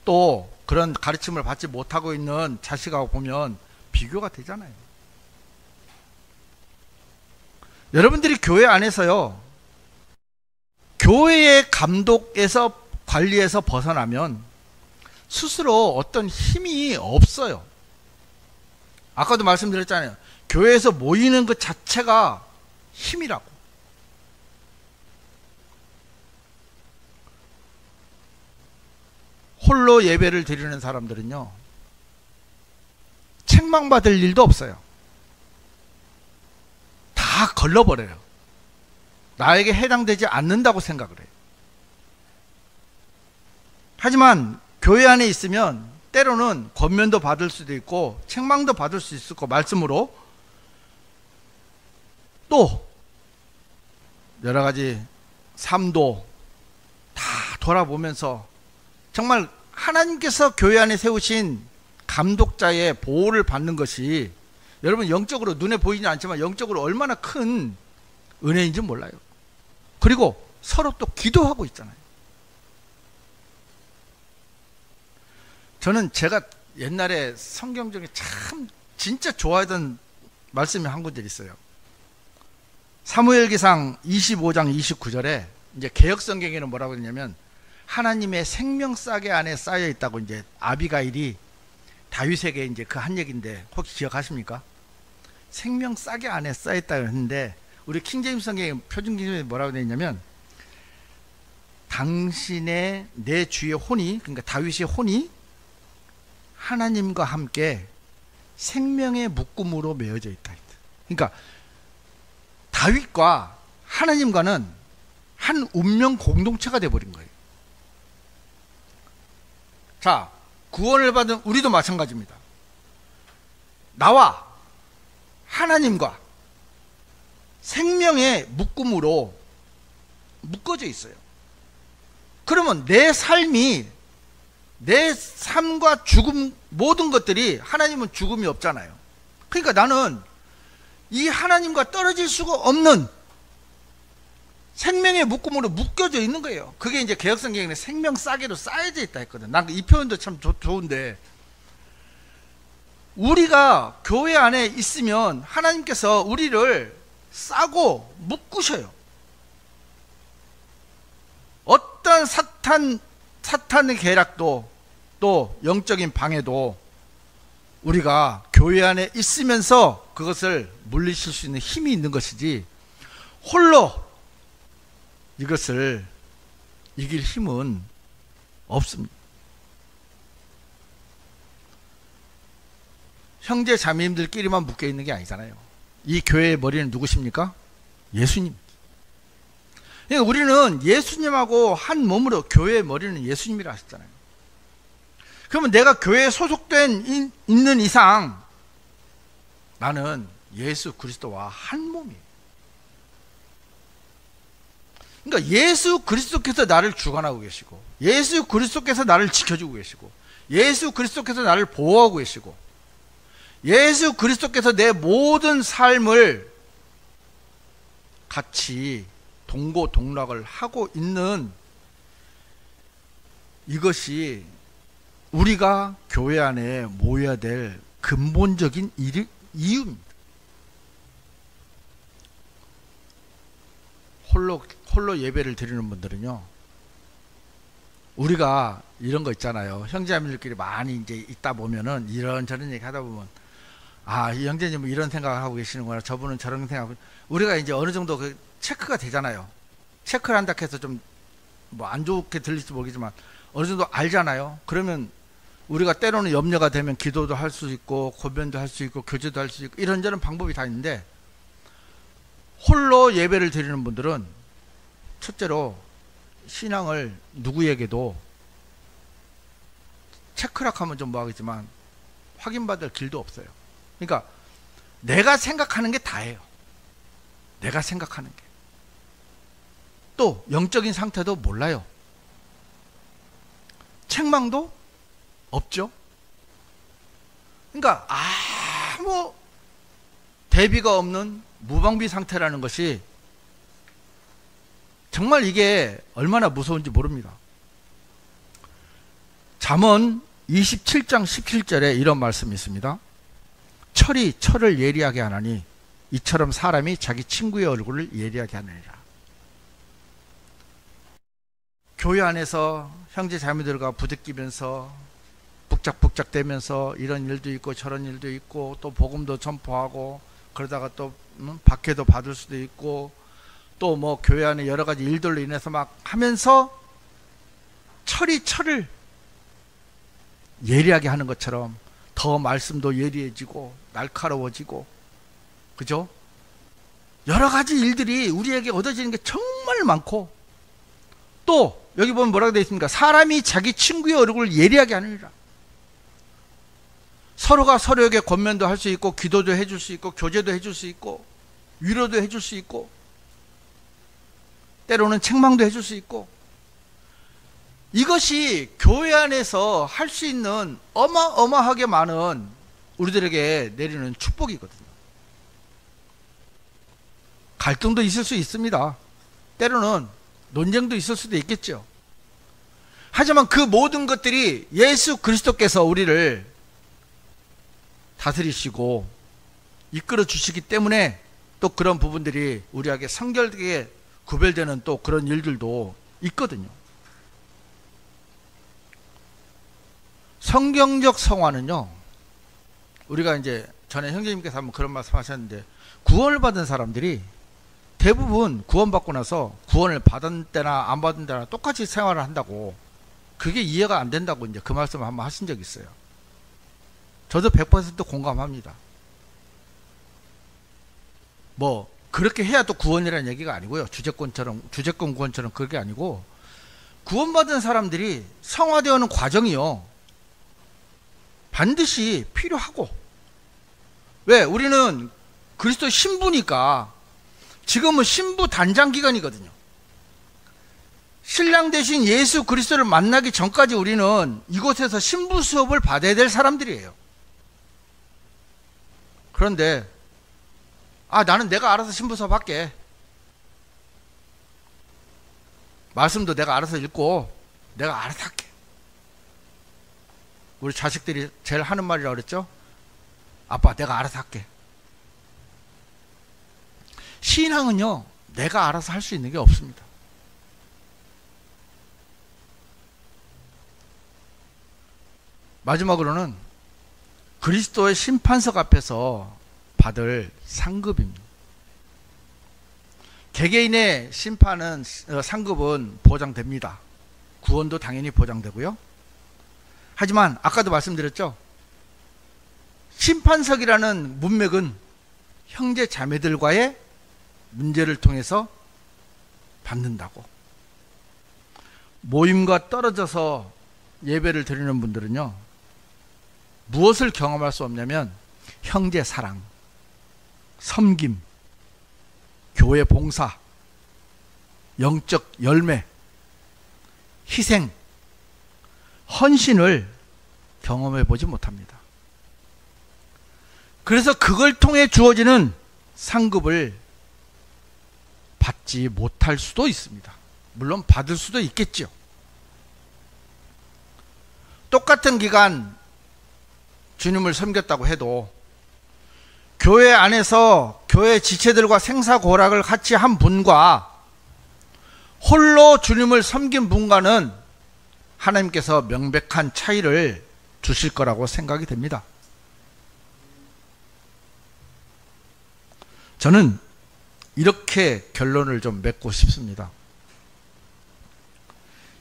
또 그런 가르침을 받지 못하고 있는 자식하고 보면 비교가 되잖아요. 여러분들이 교회 안에서요, 교회의 감독에서 관리에서 벗어나면 스스로 어떤 힘이 없어요. 아까도 말씀드렸잖아요. 교회에서 모이는 것 자체가 힘이라고. 홀로 예배를 드리는 사람들은요, 책망받을 일도 없어요. 다 걸러버려요. 나에게 해당되지 않는다고 생각을 해요. 하지만 교회 안에 있으면 때로는 권면도 받을 수도 있고 책망도 받을 수 있을 거, 말씀으로 또 여러 가지 삶도 다 돌아보면서 정말 하나님께서 교회 안에 세우신 감독자의 보호를 받는 것이, 여러분 영적으로 눈에 보이지 않지만 영적으로 얼마나 큰 은혜인지 몰라요. 그리고 서로 또 기도하고 있잖아요. 저는 제가 옛날에 성경 중에 참 진짜 좋아하던 말씀이 한 군데 있어요. 사무엘기상 25장 29절에 이제 개역성경에는 뭐라고 했냐면 하나님의 생명싸개 안에 쌓여 있다고 이제 아비가일이 다윗에게 이제 그 한 얘기인데 혹시 기억하십니까? 생명싸개 안에 쌓여 있다고 했는데 우리 킹제임스 성경에 표준 기준에 뭐라고 되어 있냐면 당신의 내 주의 혼이 그러니까 다윗의 혼이 하나님과 함께 생명의 묶음으로 메어져 있다. 그러니까 다윗과 하나님과는 한 운명 공동체가 되어버린 거예요. 자, 구원을 받은 우리도 마찬가지입니다. 나와 하나님과 생명의 묶음으로 묶어져 있어요. 그러면 내 삶이 내 삶과 죽음 모든 것들이 하나님은 죽음이 없잖아요. 그러니까 나는 이 하나님과 떨어질 수가 없는 생명의 묶음으로 묶여져 있는 거예요. 그게 이제 개역성경에 생명 싸개로 쌓여져 있다 했거든. 난 이 표현도 참 좋은데 우리가 교회 안에 있으면 하나님께서 우리를 싸고 묶으셔요. 어떤 사탄의 계략도 또 영적인 방해도 우리가 교회 안에 있으면서 그것을 물리칠 수 있는 힘이 있는 것이지 홀로 이것을 이길 힘은 없습니다. 형제 자매님들끼리만 묶여 있는 게 아니잖아요. 이 교회의 머리는 누구십니까? 예수님. 그러니까 우리는 예수님하고 한 몸으로 교회의 머리는 예수님이라 하셨잖아요. 그러면 내가 교회에 소속된 있는 이상 나는 예수 그리스도와 한 몸이에요. 그러니까 예수 그리스도께서 나를 주관하고 계시고 예수 그리스도께서 나를 지켜주고 계시고 예수 그리스도께서 나를 보호하고 계시고 예수 그리스도께서 내 모든 삶을 같이 동고동락을 하고 있는 이것이 우리가 교회 안에 모여야 될 근본적인 이유입니다. 홀로 예배를 드리는 분들은요, 우리가 이런 거 있잖아요. 형제자매들끼리 많이 이제 있다 보면은 이런저런 얘기 하다 보면 아, 이 형제님은 이런 생각을 하고 계시는구나, 저분은 저런 생각하고, 우리가 이제 어느 정도 그 체크가 되잖아요. 체크를 한다 해서 좀 뭐 안 좋게 들릴지 모르겠지만 어느 정도 알잖아요. 그러면 우리가 때로는 염려가 되면 기도도 할 수 있고 고변도 할 수 있고 교제도 할 수 있고 이런저런 방법이 다 있는데, 홀로 예배를 드리는 분들은 첫째로 신앙을 누구에게도 체크락 하면 좀 뭐하겠지만 확인받을 길도 없어요. 그러니까 내가 생각하는 게 다예요. 내가 생각하는 게. 또 영적인 상태도 몰라요. 책망도 없죠. 그러니까 아무 대비가 없는 무방비 상태라는 것이 정말 이게 얼마나 무서운지 모릅니다. 잠언 27장 17절에 이런 말씀이 있습니다. 철이 철을 예리하게 하나니 이처럼 사람이 자기 친구의 얼굴을 예리하게 하느니라. 교회 안에서 형제 자매들과 부대끼면서 북적북적대면서 이런 일도 있고 저런 일도 있고 또 복음도 전포하고 그러다가 또 박해도 받을 수도 있고 또 뭐 교회 안에 여러 가지 일들로 인해서 막 하면서 철이 철을 예리하게 하는 것처럼 더 말씀도 예리해지고 날카로워지고, 그죠? 여러 가지 일들이 우리에게 얻어지는 게 정말 많고, 또 여기 보면 뭐라고 되어 있습니까? 사람이 자기 친구의 얼굴을 예리하게 하느니라. 서로가 서로에게 권면도 할 수 있고 기도도 해줄 수 있고 교제도 해줄 수 있고 위로도 해줄 수 있고 때로는 책망도 해줄 수 있고, 이것이 교회 안에서 할 수 있는 어마어마하게 많은 우리들에게 내리는 축복이거든요. 갈등도 있을 수 있습니다. 때로는 논쟁도 있을 수도 있겠죠. 하지만 그 모든 것들이 예수 그리스도께서 우리를 다스리시고 이끌어 주시기 때문에 또 그런 부분들이 우리에게 성결되게 구별되는 또 그런 일들도 있거든요. 성경적 성화는요, 우리가 이제 전에 형제님께서 한번 그런 말씀 하셨는데, 구원을 받은 사람들이 대부분 구원받고 나서 구원을 받은 때나 안 받은 때나 똑같이 생활을 한다고, 그게 이해가 안 된다고 이제 그 말씀을 한번 하신 적이 있어요. 저도 100% 공감합니다. 뭐 그렇게 해야 또 구원이라는 얘기가 아니고요. 주권 구원처럼 그게 아니고, 구원받은 사람들이 성화되어오는 과정이요, 반드시 필요하고, 왜? 우리는 그리스도 신부니까 지금은 신부 단장 기간이거든요. 신랑 대신 예수 그리스도를 만나기 전까지 우리는 이곳에서 신부 수업을 받아야 될 사람들이에요. 그런데 나는 내가 알아서 신부 수업 할게, 말씀도 내가 알아서 읽고 내가 알아서 할게. 우리 자식들이 제일 하는 말이라고 그랬죠? 아빠 내가 알아서 할게. 신앙은요, 내가 알아서 할 수 있는 게 없습니다. 마지막으로는 그리스도의 심판석 앞에서 받을 상급입니다. 개개인의 심판은, 상급은 보장됩니다. 구원도 당연히 보장되고요. 하지만 아까도 말씀드렸죠, 심판석이라는 문맥은 형제 자매들과의 문제를 통해서 받는다고. 모임과 떨어져서 예배를 드리는 분들은요, 무엇을 경험할 수 없냐면 형제 사랑, 섬김, 교회 봉사, 영적 열매, 희생, 헌신을 경험해 보지 못합니다. 그래서 그걸 통해 주어지는 상급을 받지 못할 수도 있습니다. 물론 받을 수도 있겠죠. 똑같은 기간 주님을 섬겼다고 해도 교회 안에서 교회 지체들과 생사고락을 같이 한 분과 홀로 주님을 섬긴 분과는 하나님께서 명백한 차이를 주실 거라고 생각이 됩니다. 저는 이렇게 결론을 좀 맺고 싶습니다.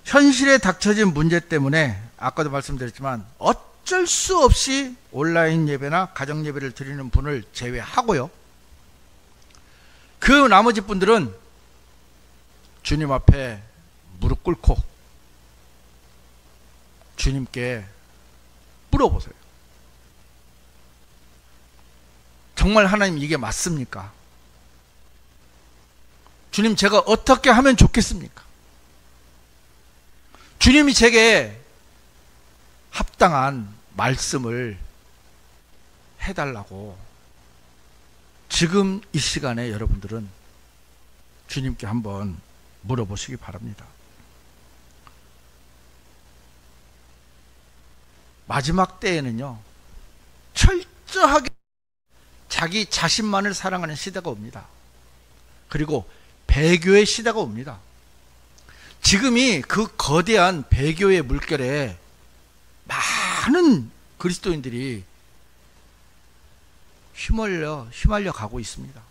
현실에 닥쳐진 문제 때문에 아까도 말씀드렸지만 어쩔 수 없이 온라인 예배나 가정 예배를 드리는 분을 제외하고요, 그 나머지 분들은 주님 앞에 무릎 꿇고 주님께 물어보세요. 정말 하나님 이게 맞습니까? 주님, 제가 어떻게 하면 좋겠습니까? 주님이 제게 합당한 말씀을 해달라고 지금 이 시간에 여러분들은 주님께 한번 물어보시기 바랍니다. 마지막 때에는요, 철저하게 자기 자신만을 사랑하는 시대가 옵니다. 그리고 배교의 시대가 옵니다. 지금이 그 거대한 배교의 물결에 많은 그리스도인들이 휘말려 가고 있습니다.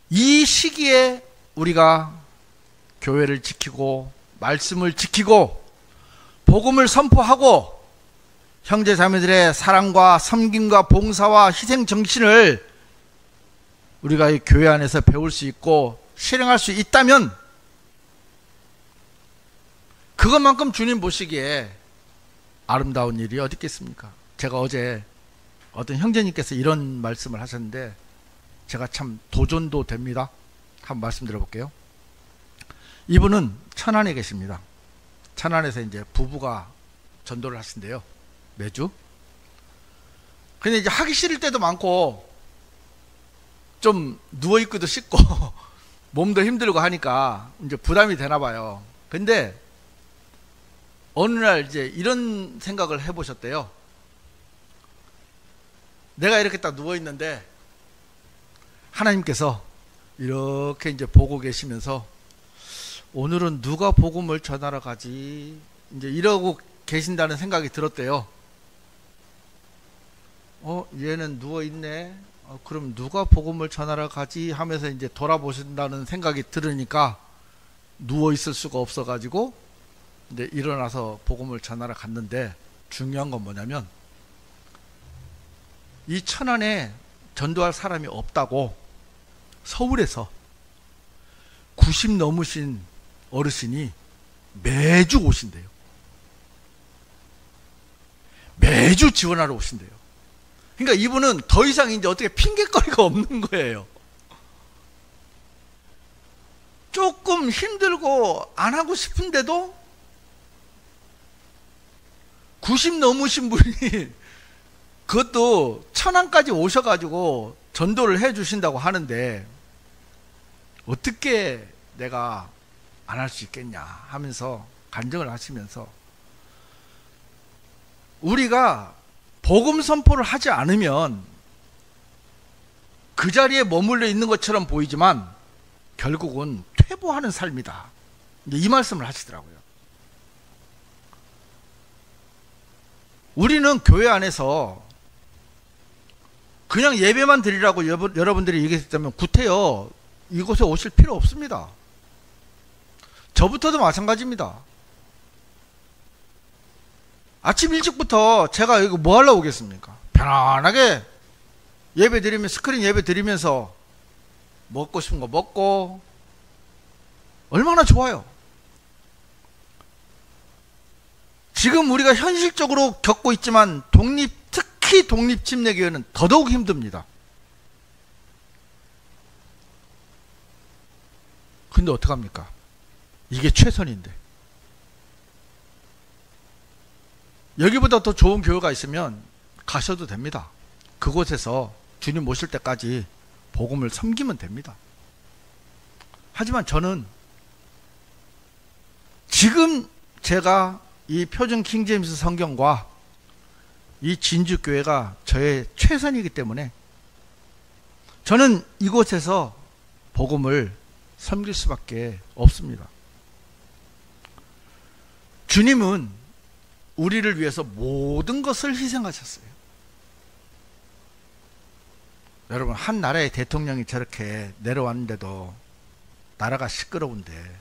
이 시기에 우리가 교회를 지키고 말씀을 지키고 복음을 선포하고 형제 자매들의 사랑과 섬김과 봉사와 희생 정신을 우리가 이 교회 안에서 배울 수 있고 실행할 수 있다면 그것만큼 주님 보시기에 아름다운 일이 어디 있겠습니까? 제가 어제 어떤 형제님께서 이런 말씀을 하셨는데 제가 참 도전도 됩니다. 한번 말씀드려 볼게요. 이분은 천안에 계십니다. 천안에서 이제 부부가 전도를 하신대요, 매주. 근데 이제 하기 싫을 때도 많고 좀 누워있기도 쉽고 몸도 힘들고 하니까 이제 부담이 되나 봐요. 근데 어느 날 이제 이런 생각을 해보셨대요. 내가 이렇게 딱 누워 있는데 하나님께서 이렇게 이제 보고 계시면서 오늘은 누가 복음을 전하러 가지? 이제 이러고 계신다는 생각이 들었대요. 얘는 누워 있네. 그럼 누가 복음을 전하러 가지? 하면서 이제 돌아보신다는 생각이 들으니까 누워 있을 수가 없어가지고 이제 일어나서 복음을 전하러 갔는데, 중요한 건 뭐냐면 이 천안에 전도할 사람이 없다고 서울에서 90 넘으신 어르신이 매주 오신대요. 매주 지원하러 오신대요. 그러니까 이분은 더 이상 이제 어떻게 핑계거리가 없는 거예요. 조금 힘들고 안 하고 싶은데도 90 넘으신 분이 그것도 천안까지 오셔가지고 전도를 해 주신다고 하는데 어떻게 내가 안 할 수 있겠냐 하면서 간증을 하시면서, 우리가 복음 선포를 하지 않으면 그 자리에 머물러 있는 것처럼 보이지만 결국은 퇴보하는 삶이다, 이 말씀을 하시더라고요. 우리는 교회 안에서 그냥 예배만 드리라고 여러분들이 얘기했다면 구태여 이곳에 오실 필요 없습니다. 저부터도 마찬가지입니다. 아침 일찍부터 제가 여기 뭐 하려고 오겠습니까? 편안하게 예배 드리면, 스크린 예배 드리면서 먹고 싶은 거 먹고, 얼마나 좋아요. 지금 우리가 현실적으로 겪고 있지만 특히 독립침례교회는 더더욱 힘듭니다. 근데 어떡합니까? 이게 최선인데. 여기보다 더 좋은 교회가 있으면 가셔도 됩니다. 그곳에서 주님 오실 때까지 복음을 섬기면 됩니다. 하지만 저는 지금 제가 이 표준 킹제임스 성경과 이 진주교회가 저의 최선이기 때문에 저는 이곳에서 복음을 섬길 수밖에 없습니다. 주님은 우리를 위해서 모든 것을 희생하셨어요. 여러분, 한 나라의 대통령이 저렇게 내려왔는데도 나라가 시끄러운데,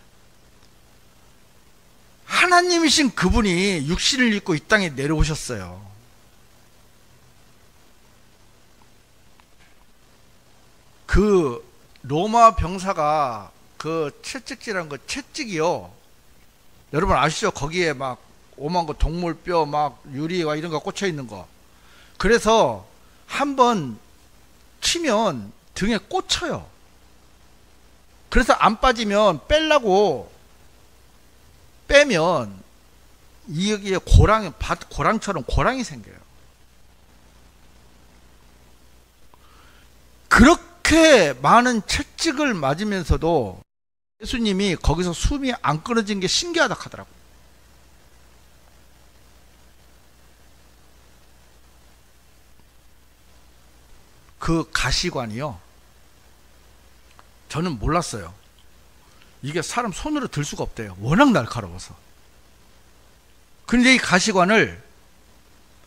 하나님이신 그분이 육신을 입고 이 땅에 내려오셨어요. 그 로마 병사가 그 채찍질한 거, 채찍이요, 여러분 아시죠? 거기에 막 오만 거 동물뼈 막 유리와 이런 거 꽂혀 있는 거. 그래서 한번 치면 등에 꽂혀요. 그래서 안 빠지면 빼려고 빼면 여기에 고랑처럼 고랑이 생겨요. 그렇게 많은 채찍을 맞으면서도 예수님이 거기서 숨이 안 끊어진 게 신기하다 하더라고요. 그 가시관이요, 저는 몰랐어요. 이게 사람 손으로 들 수가 없대요. 워낙 날카로워서. 근데 이 가시관을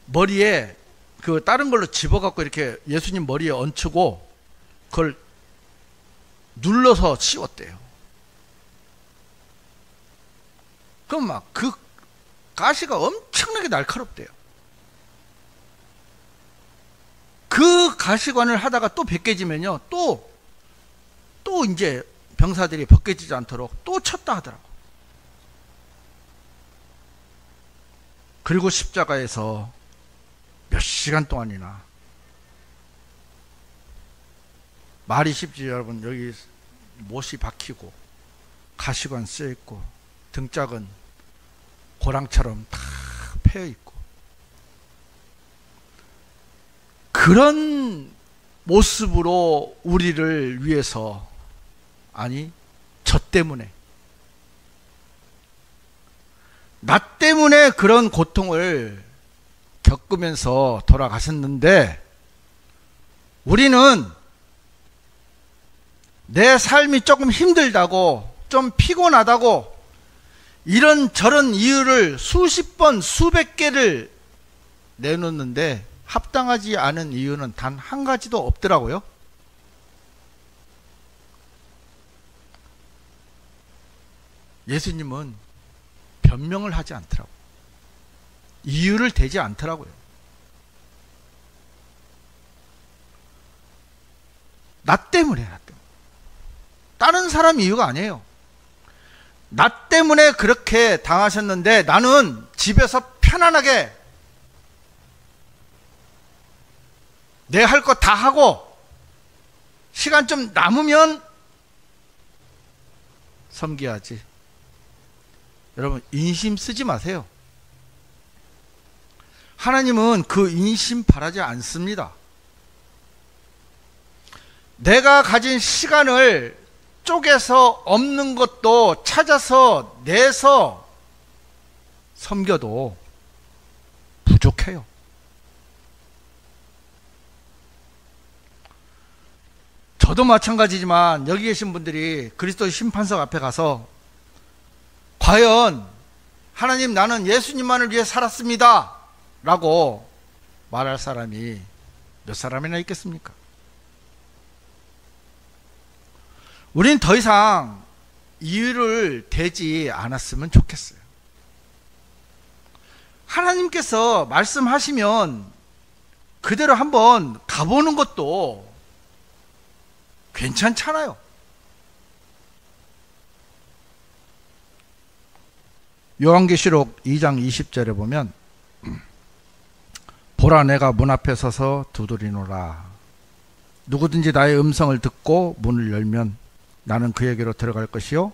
머리에 그 다른 걸로 집어갖고 이렇게 예수님 머리에 얹히고 그걸 눌러서 씌웠대요. 그럼 막 그 가시가 엄청나게 날카롭대요. 그 가시관을 하다가 또 벗겨지면요, 또 이제 병사들이 벗겨지지 않도록 또 쳤다 하더라고. 그리고 십자가에서 몇 시간 동안이나, 말이 쉽지 여러분, 여기 못이 박히고 가시관 쓰여있고 등짝은 고랑처럼 다 패여있고, 그런 모습으로 우리를 위해서, 아니 저 때문에, 나 때문에 그런 고통을 겪으면서 돌아가셨는데, 우리는 내 삶이 조금 힘들다고, 좀 피곤하다고, 이런 저런 이유를 수십 번, 수백 개를 내놓는데 합당하지 않은 이유는 단 한 가지도 없더라고요. 예수님은 변명을 하지 않더라고요. 이유를 대지 않더라고요. 나 때문에. 다른 사람 이유가 아니에요. 나 때문에 그렇게 당하셨는데 나는 집에서 편안하게 내 할 거 다 하고 시간 좀 남으면 섬겨야지. 여러분, 인심 쓰지 마세요. 하나님은 그 인심 바라지 않습니다. 내가 가진 시간을 쪼개서 없는 것도 찾아서 내서 섬겨도 부족해요. 저도 마찬가지지만 여기 계신 분들이 그리스도 심판석 앞에 가서 과연 하나님, 나는 예수님만을 위해 살았습니다 라고 말할 사람이 몇 사람이나 있겠습니까? 우린 더 이상 이유를 대지 않았으면 좋겠어요. 하나님께서 말씀하시면 그대로 한번 가보는 것도 괜찮잖아요. 요한계시록 2장 20절에 보면 보라, 내가 문 앞에 서서 두드리노라. 누구든지 나의 음성을 듣고 문을 열면 나는 그에게로 들어갈 것이요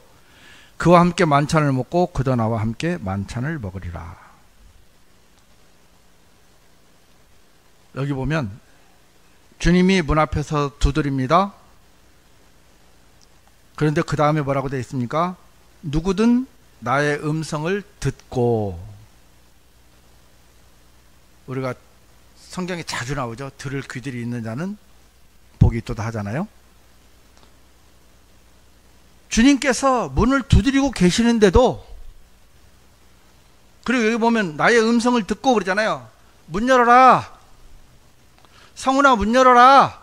그와 함께 만찬을 먹고 그도 나와 함께 만찬을 먹으리라. 여기 보면 주님이 문 앞에서 두드립니다. 그런데 그 다음에 뭐라고 되어 있습니까? 누구든 나의 음성을 듣고. 우리가 성경에 자주 나오죠. 들을 귀들이 있는 자는 복이 있도다 하잖아요. 주님께서 문을 두드리고 계시는데도, 그리고 여기 보면 나의 음성을 듣고 그러잖아요. 문 열어라. 성훈아, 문 열어라.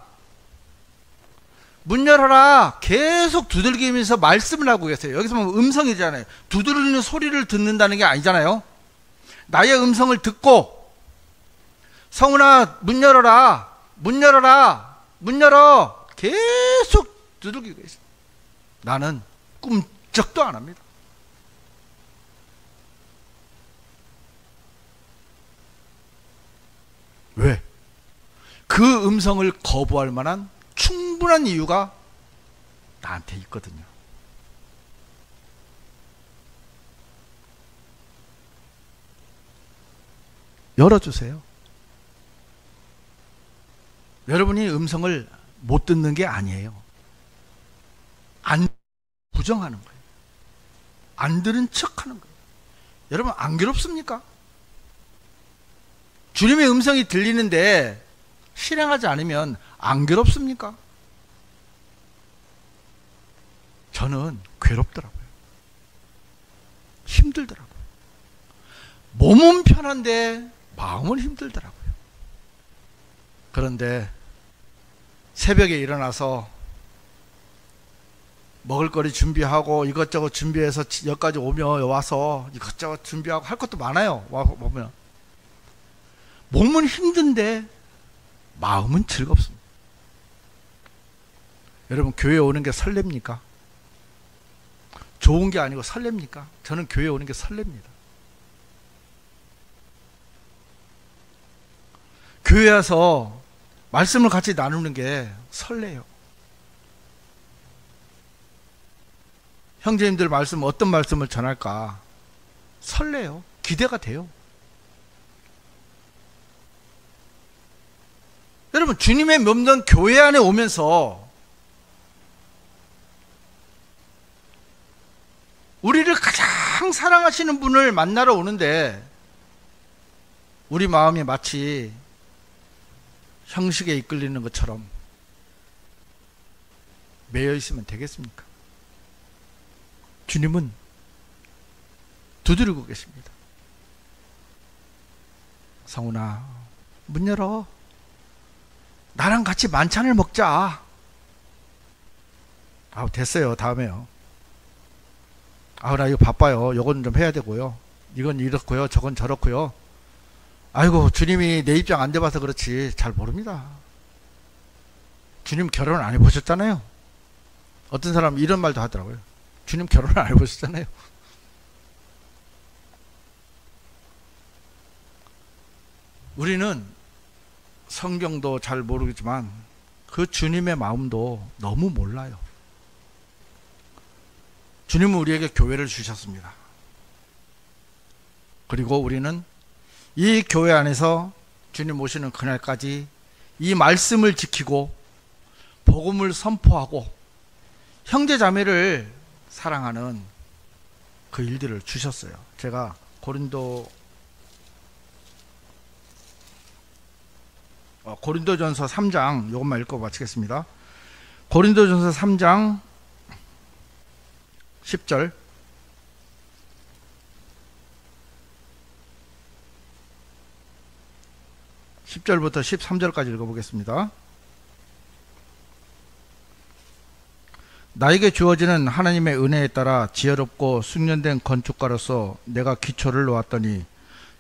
문 열어라. 계속 두들기면서 말씀을 하고 계세요. 여기서 보면 음성이잖아요. 두드리는 소리를 듣는다는 게 아니잖아요. 나의 음성을 듣고, 성훈아, 문 열어라. 문 열어라. 문 열어. 계속 두들기고 계세요. 나는 꿈쩍도 안 합니다. 왜? 그 음성을 거부할 만한 충분한 이유가 나한테 있거든요. 열어주세요. 여러분이 음성을 못 듣는 게 아니에요. 안 부정하는 거예요. 안 들은 척하는 거예요. 여러분, 안 괴롭습니까? 주님의 음성이 들리는데 실행하지 않으면 안 괴롭습니까? 저는 괴롭더라고요. 힘들더라고요. 몸은 편한데 마음은 힘들더라고요. 그런데 새벽에 일어나서 먹을거리 준비하고 이것저것 준비해서 여기까지 오면 와서 이것저것 준비하고 할 것도 많아요. 보면 몸은 힘든데 마음은 즐겁습니다. 여러분, 교회 오는 게 설렙니까? 좋은 게 아니고 설렙니까? 저는 교회 오는 게 설렙니다. 교회 와서 말씀을 같이 나누는 게 설레요. 형제님들 말씀, 어떤 말씀을 전할까 설레요. 기대가 돼요. 여러분, 주님의 몸된 교회 안에 오면서 우리를 가장 사랑하시는 분을 만나러 오는데 우리 마음이 마치 형식에 이끌리는 것처럼 매여 있으면 되겠습니까? 주님은 두드리고 계십니다. 성훈아, 문 열어. 나랑 같이 만찬을 먹자. 됐어요. 다음에요. 나 이거 바빠요. 요건 좀 해야 되고요. 이건 이렇고요. 저건 저렇고요. 아이고, 주님이 내 입장 안 돼봐서 그렇지 잘 모릅니다. 주님 결혼 안 해보셨잖아요. 어떤 사람 이런 말도 하더라고요. 주님 결혼 안 해보셨잖아요. 우리는 성경도 잘 모르겠지만 그 주님의 마음도 너무 몰라요. 주님은 우리에게 교회를 주셨습니다. 그리고 우리는 이 교회 안에서 주님 오시는 그날까지 이 말씀을 지키고 복음을 선포하고 형제자매를 사랑하는 그 일들을 주셨어요. 제가 고린도전서 3장 이것만 읽고 마치겠습니다. 고린도전서 3장 10절, 10절부터 13절까지 읽어보겠습니다. 나에게 주어지는 하나님의 은혜에 따라 지혜롭고 숙련된 건축가로서 내가 기초를 놓았더니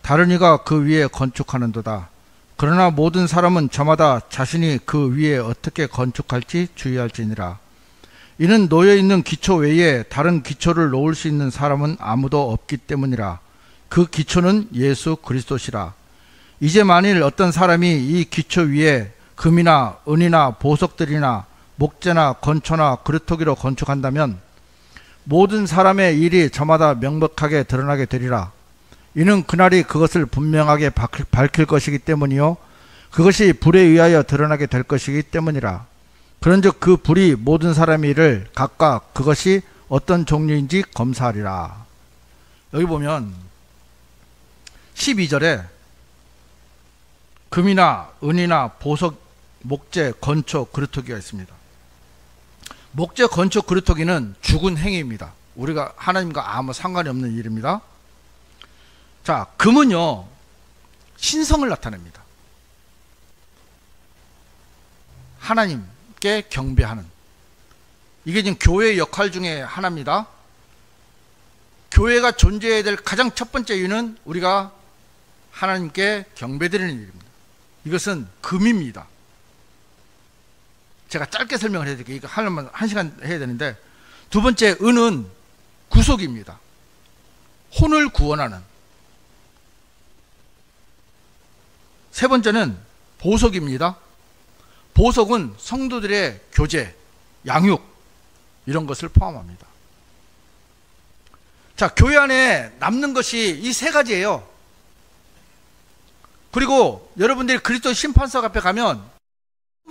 다른 이가 그 위에 건축하는도다. 그러나 모든 사람은 저마다 자신이 그 위에 어떻게 건축할지 주의할지니라. 이는 놓여있는 기초 외에 다른 기초를 놓을 수 있는 사람은 아무도 없기 때문이라. 그 기초는 예수 그리스도시라. 이제 만일 어떤 사람이 이 기초 위에 금이나 은이나 보석들이나 목재나 건초나 그루터기로 건축한다면 모든 사람의 일이 저마다 명백하게 드러나게 되리라. 이는 그날이 그것을 분명하게 밝힐 것이기 때문이요 그것이 불에 의하여 드러나게 될 것이기 때문이라. 그런즉 그 불이 모든 사람의 일을 각각 그것이 어떤 종류인지 검사하리라. 여기 보면 12절에 금이나 은이나 보석, 목재, 건초, 그루터기가 있습니다. 목재, 건초, 그루터기는 죽은 행위입니다. 우리가 하나님과 아무 상관이 없는 일입니다. 자, 금은요 신성을 나타냅니다. 하나님께 경배하는, 이게 지금 교회의 역할 중에 하나입니다. 교회가 존재해야 될 가장 첫 번째 이유는 우리가 하나님께 경배드리는 일입니다. 이것은 금입니다. 제가 짧게 설명을 해드릴게요. 이거 하려면 1시간 해야 되는데, 두 번째 은은 구속입니다. 혼을 구원하는. 세 번째는 보석입니다. 보석은 성도들의 교제, 양육 이런 것을 포함합니다. 자, 교회 안에 남는 것이 이 세 가지예요. 그리고 여러분들이 그리스도 심판석 앞에 가면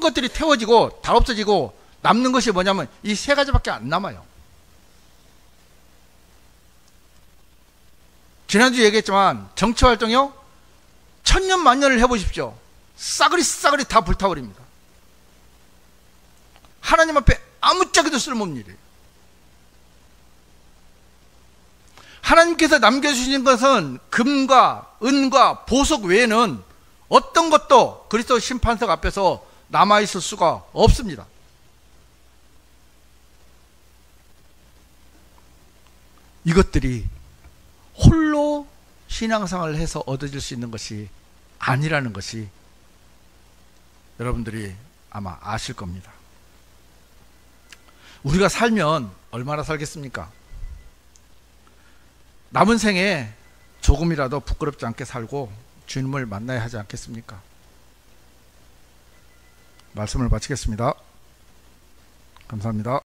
것들이 태워지고 다 없어지고 남는 것이 뭐냐면 이 세 가지밖에 안 남아요. 지난주에 얘기했지만 정치활동이요 1000년 만년을 해보십시오. 싸그리 다 불타버립니다. 하나님 앞에 아무짝에도 쓸모없는 일이에요. 하나님께서 남겨주신 것은 금과 은과 보석 외에는 어떤 것도 그리스도 심판석 앞에서 남아있을 수가 없습니다. 이것들이 홀로 신앙생활을 해서 얻어질 수 있는 것이 아니라는 것이 여러분들이 아마 아실 겁니다. 우리가 살면 얼마나 살겠습니까? 남은 생에 조금이라도 부끄럽지 않게 살고 주님을 만나야 하지 않겠습니까? 말씀을 마치겠습니다. 감사합니다.